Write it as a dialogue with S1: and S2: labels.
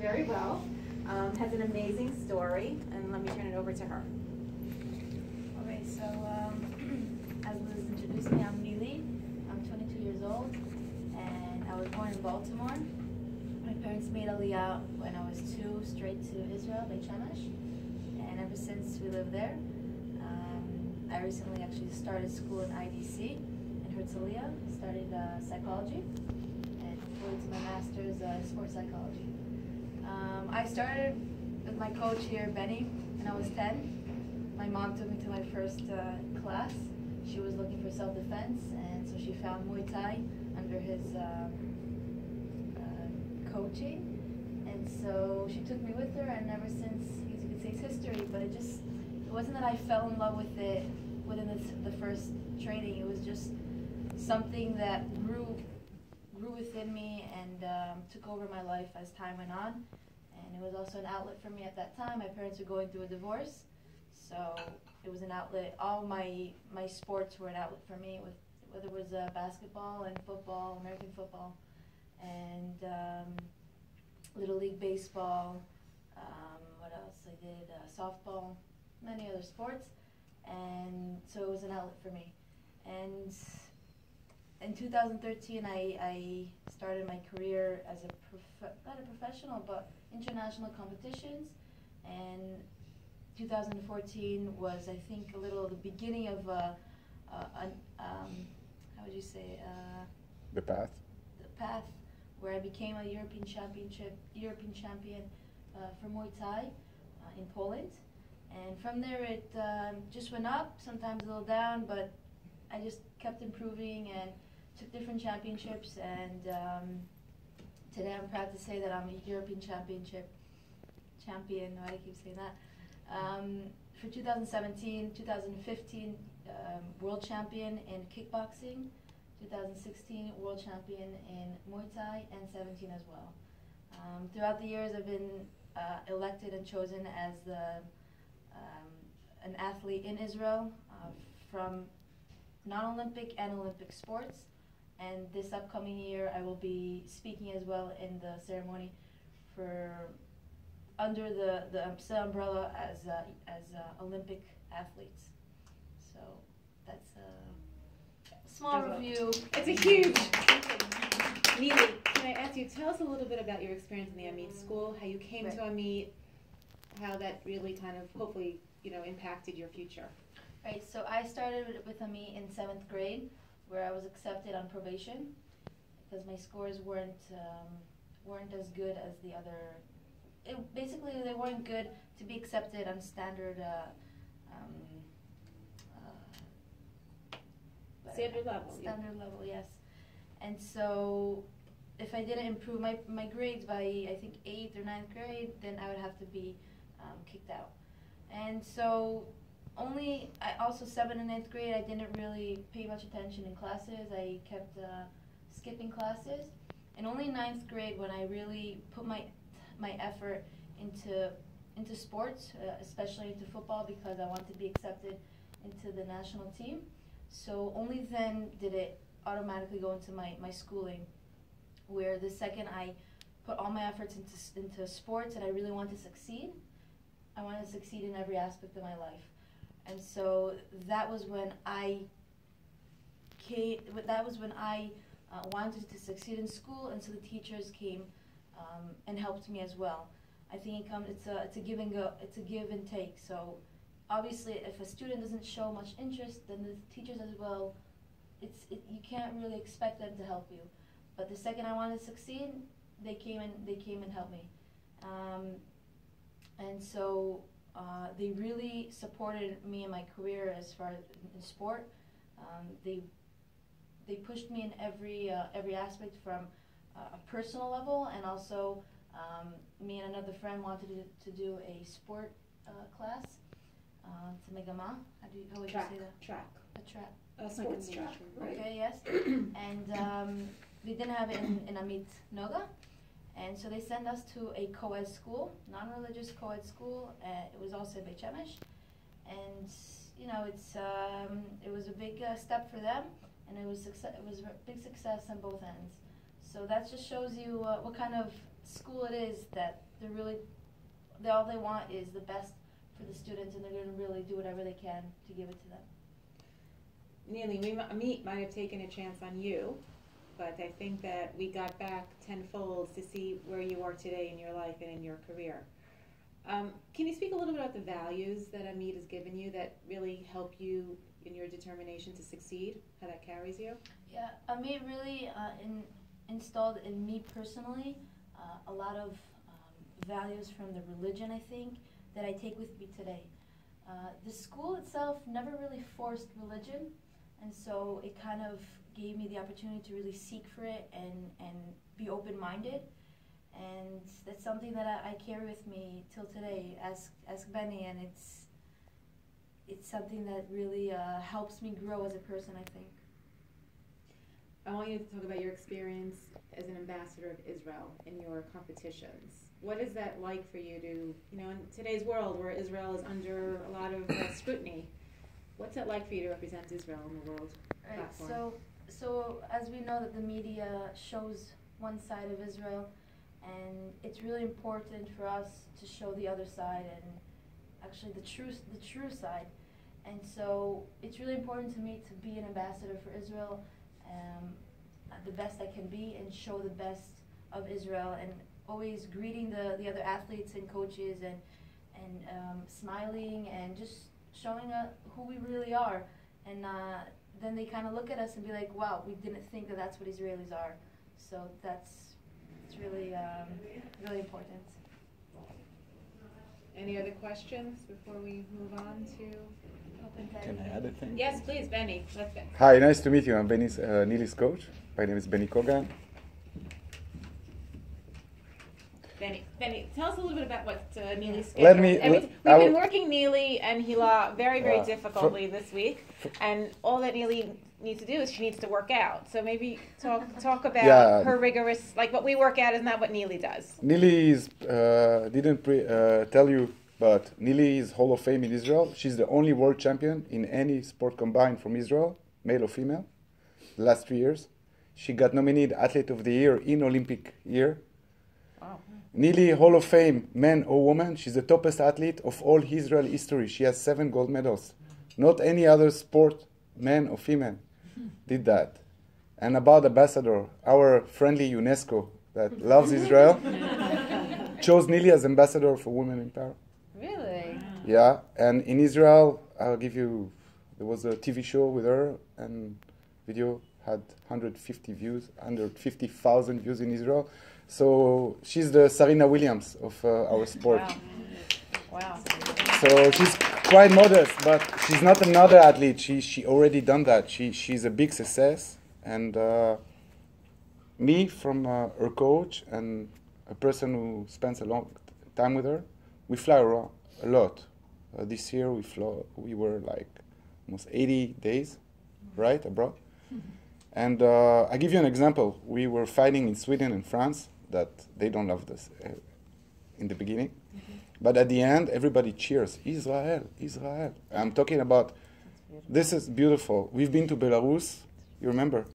S1: very well. Has an amazing story, and let me turn it over to her.
S2: Okay, so as Liz introduced me, I'm Mili. I'm 22 years old, and I was born in Baltimore. My parents made Aliyah when I was 2, straight to Israel, Beit Shemesh, and ever since we live there. I recently actually started school in IDC in Herzliya, studied psychology, and forward to my master's in sports psychology. I started with my coach here, Benny, when I was 10. My mom took me to my first class. She was looking for self-defense, and so she found Muay Thai under his coaching. And so she took me with her, and ever since, you could say it's history, but it wasn't that I fell in love with it within the first training. It was just something that grew within me and took over my life as time went on. And it was also an outlet for me at that time. My parents were going through a divorce, so it was an outlet. All my sports were an outlet for me, whether it was basketball and football, American football, and Little League baseball. What else I did? Softball, many other sports, and so it was an outlet for me. And in 2013, I started my career as not a professional, but international competitions. And 2014 was, I think, a little the beginning of how would you say?
S3: The path.
S2: The path where I became a European champion for Muay Thai in Poland. And from there, it just went up, sometimes a little down, but I just kept improving and took different championships. And today, I'm proud to say that I'm a European champion. Why do I keep saying that? For 2017, 2015, world champion in kickboxing. 2016, world champion in Muay Thai, and 17 as well. Throughout the years, I've been elected and chosen as an athlete in Israel from non-Olympic and Olympic sports. And this upcoming year, I will be speaking as well in the ceremony under the umbrella as Olympic athletes. So that's a small review.
S1: It's a huge. Mili, can I ask you, tell us a little bit about your experience in the Amit school, how you came to Amit, how that really kind of hopefully impacted your future.
S2: Right. So I started with Amit in 7th grade, where I was accepted on probation because my scores weren't as good as the other. Basically, they weren't good to be accepted on standard
S1: standard level.
S2: Standard level, yes. And so, if I didn't improve my grades by I think 8th or 9th grade, then I would have to be kicked out. And so, I also 7th and 8th grade, I didn't really pay much attention in classes. I kept skipping classes, and only 9th grade when I really put my effort into sports, especially into football, because I wanted to be accepted into the national team. So only then did it automatically go into my schooling, where the second I put all my efforts into sports and I really wanted to succeed, I wanted to succeed in every aspect of my life. And so that was when I wanted to succeed in school, and so the teachers came and helped me as well. I think it's a give and go, it's a give and take. So obviously, if a student doesn't show much interest, then the teachers as well, you can't really expect them to help you. But the second I wanted to succeed, they came and helped me, and so they really supported me in my career as far as in sport. They pushed me in every aspect from a personal level, and also me and another friend wanted to do a sport class. To Megama, how would you say that?
S1: Track.
S2: A track.
S1: A sports track. Right.
S2: Okay, yes. And we didn't have it in Amit Noga, and so they sent us to a co-ed school, non-religious co-ed school. It was also Beit Shemesh, and it was a big step for them, and it was a big success on both ends. So that just shows you what kind of school it is that all they want is the best for the students, and they're going to really do whatever they can to give it to them.
S1: Neely, Amit might have taken a chance on you, but I think that we got back tenfold to see where you are today in your life and in your career. Can you speak a little bit about the values that Amit has given you that really help you in your determination to succeed, how that carries you?
S2: Yeah, Amit really installed in me personally a lot of values from the religion, I think, that I take with me today. The school itself never really forced religion, and so it kind of gave me the opportunity to really seek for it and be open-minded. And that's something that I carry with me till today. Ask Benny, and it's something that really helps me grow as a person, I think.
S1: I want you to talk about your experience as an ambassador of Israel in your competitions. What is that like for you to, in today's world where Israel is under a lot of scrutiny, what's it like for you to represent Israel in the world platform?
S2: So as we know that the media shows one side of Israel, and it's really important for us to show the other side and actually the true side. And so it's really important to me to be an ambassador for Israel, the best I can be, and show the best of Israel, and always greeting the other athletes and coaches and smiling and just showing who we really are. And then they kind of look at us and be like, wow, we didn't think that that's what Israelis are. So it's really, really important.
S1: Any other questions before we move on to open time?
S3: Can I add a thing?
S1: Yes, please, Benny. Let's go.
S3: Hi, nice to meet you. I'm Neely's coach. My name is Benny Kogan.
S1: Benny, tell us a little bit about what Neely's schedule. We've been working Neely and Hila very, very difficultly this week, and all that Neely needs to do is she needs to work out. So maybe talk about her rigorous, like what we work out is not what Neely does.
S3: Neely is, didn't tell you, but Neely is Hall of Fame in Israel. She's the only world champion in any sport combined from Israel, male or female, the last 3 years. She got nominated Athlete of the Year in Olympic year.
S1: Wow.
S3: Neely, Hall of Fame, man or woman, she's the toppest athlete of all Israel history. She has 7 gold medals. Not any other sport, man or female, did that. And about ambassador, our friendly UNESCO that loves Israel chose Neely as ambassador for Women in Power.
S1: Really?
S3: Yeah, and in Israel, I'll give you, there was a TV show with her, and video had 150,000 views in Israel. So she's the Serena Williams of our sport.
S1: Wow.
S3: So she's quite modest, but she's not another athlete. She already done that. She's a big success. And me, from her coach and a person who spends a long time with her, we fly around a lot. This year we were like almost 80 days, right, abroad. And I give you an example. We were fighting in Sweden and France that they don't love this in the beginning. But at the end, everybody cheers, Israel, Israel. I'm talking about, this is beautiful. We've been to Belarus, you remember?